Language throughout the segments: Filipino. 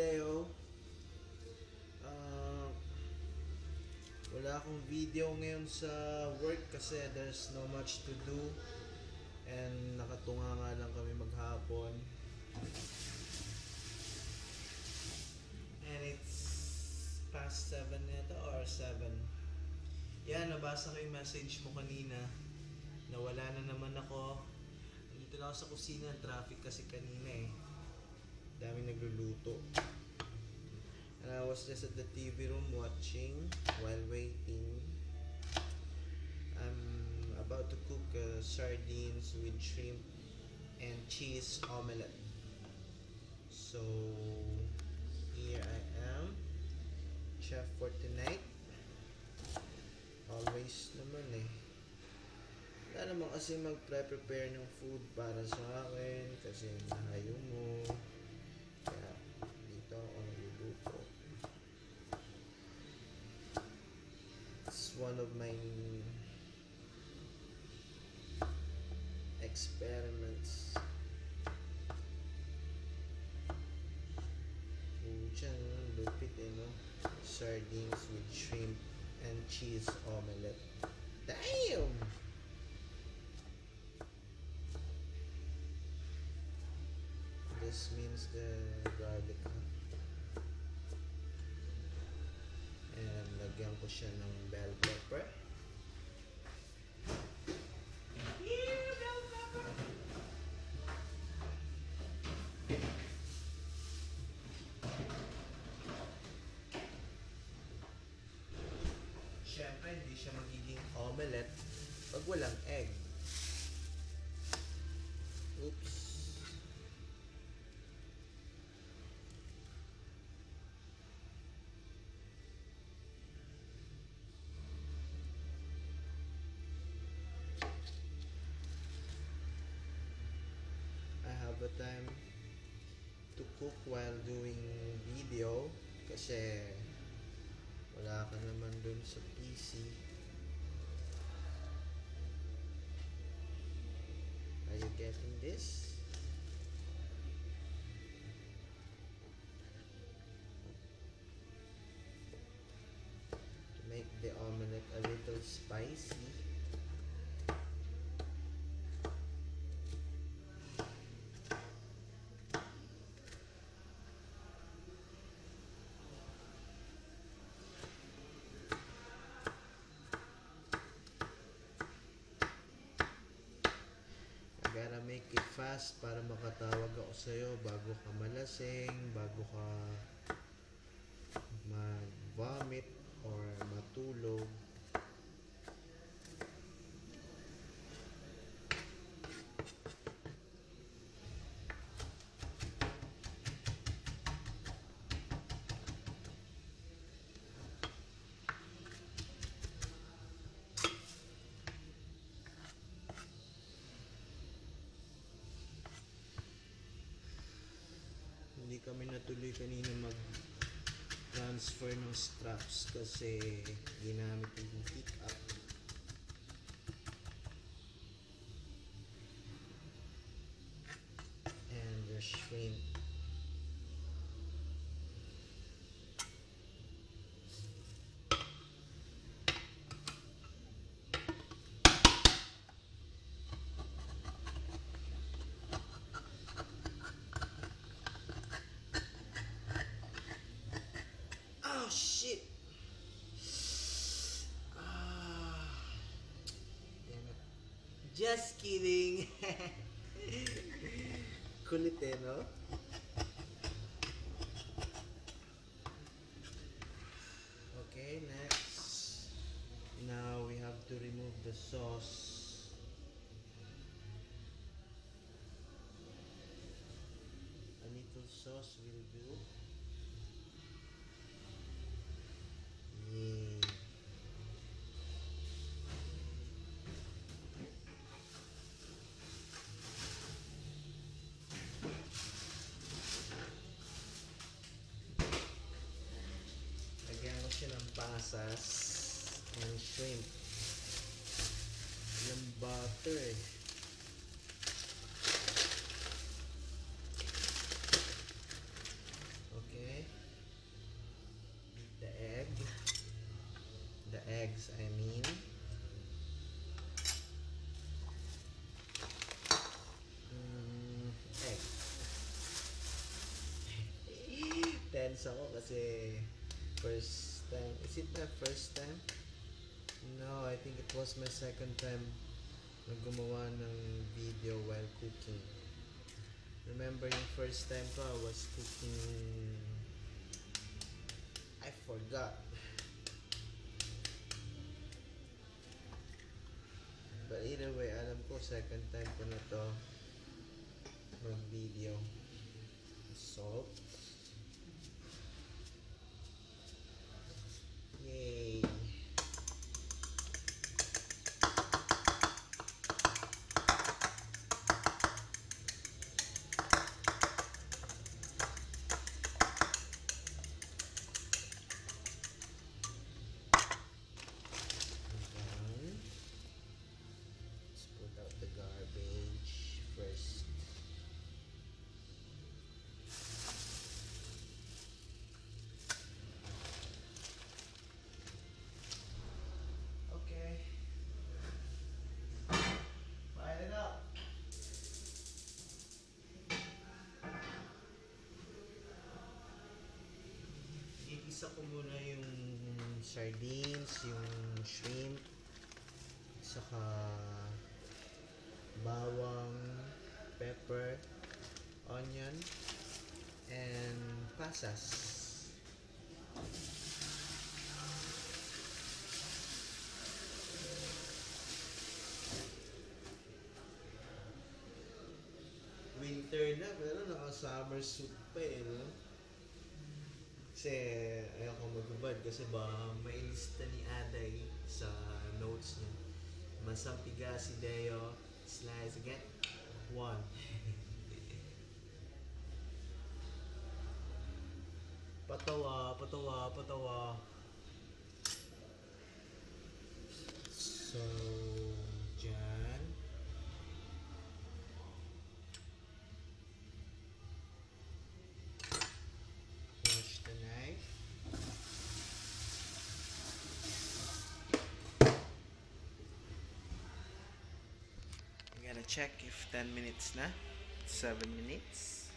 video. Wala akong video ngayon sa work kasi there's no much to do. And nakatunga nga lang kami maghapon. And it's past 7 yata or 7. Yan, nabasa ko yung message mo kanina. Nawala na naman ako. Dito na ako sa kusina. Traffic kasi kanina eh. Daming nagluluto. And I was just at the TV room watching while waiting. I'm about to cook sardines with shrimp and cheese omelette. So here I am, chef for tonight. Always naman eh. Wala naman kasi mag-prepare ng food para sa akin kasi nahayo mo. Kaya dito ako nagluluto. It's one of my experiments. Diyan, lupit eh, no? Sardines with shrimp and cheese omelette. Damn! This means the garlic, huh? And lagyan ko siya ng bell pepper. Siyempre, hindi siya magiging omelette pag walang egg. Oops. I have a time to cook while doing video kasi wala ka naman dun sa PC. Are you getting this? To make the omelette a little spicy. Gotta make it fast para makatawag ako sa'yo bago ka malasing, bago ka mag-vomit or matulog. Hindi kami natuloy kanina mag-transfer ng straps kasi ginamit yung pick up. And the shrimp. Shit. Damn it. Just kidding. Kulit eh, no? Okay, next. Now we have to remove the sauce. A little sauce will do. Lagyan ko siya ng pasas and shrimp. Yung butter eh. Okay. tense ako kasi first time. Is it my first time? No, I think it was my second time na gumawa ng video while cooking. Remember yung first time ko, I was cooking... I forgot. But either way, alam ko second time ko na to mag-video. Salt. Yay! Let's put out the garbage first. Okay. Fire it up. Igisa ko muna yung sardines, yung shrimp, saka bawang, pepper, onion, and pasas. Winter na pero naka-summer suit pa eh, no? Kasi ayoko magbubad kasi ba mailista ni Aday sa notes niya. Masampiga si Deo, slice again, 1. Patawa, patawa, patawa. So, dyan. Wash the knife. I'm gonna check if 10 minutes na. 7 minutes.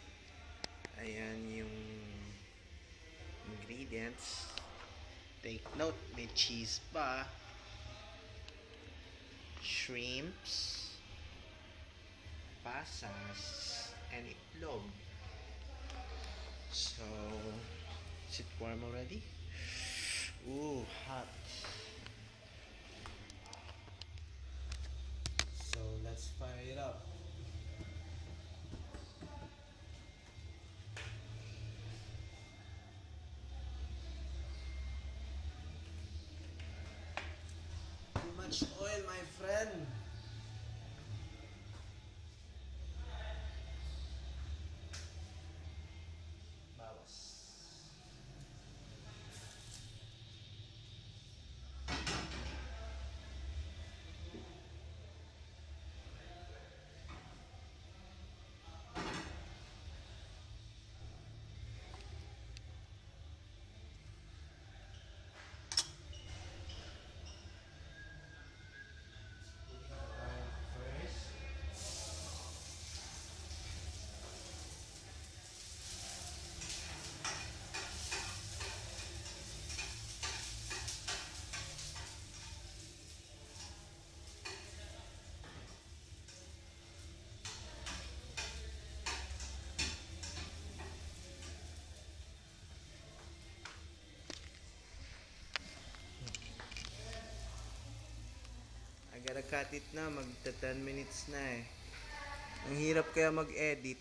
Ayan yung ingredients. Take note, may cheese pa. Shrimps. Pasas. And itlog. So, is it warm already? Ooh, hot. So, let's fire it up. Too much oil, my friend. Bawas. I gotta cut it na, magta 10 minutes na eh. Ang hirap kaya mag-edit.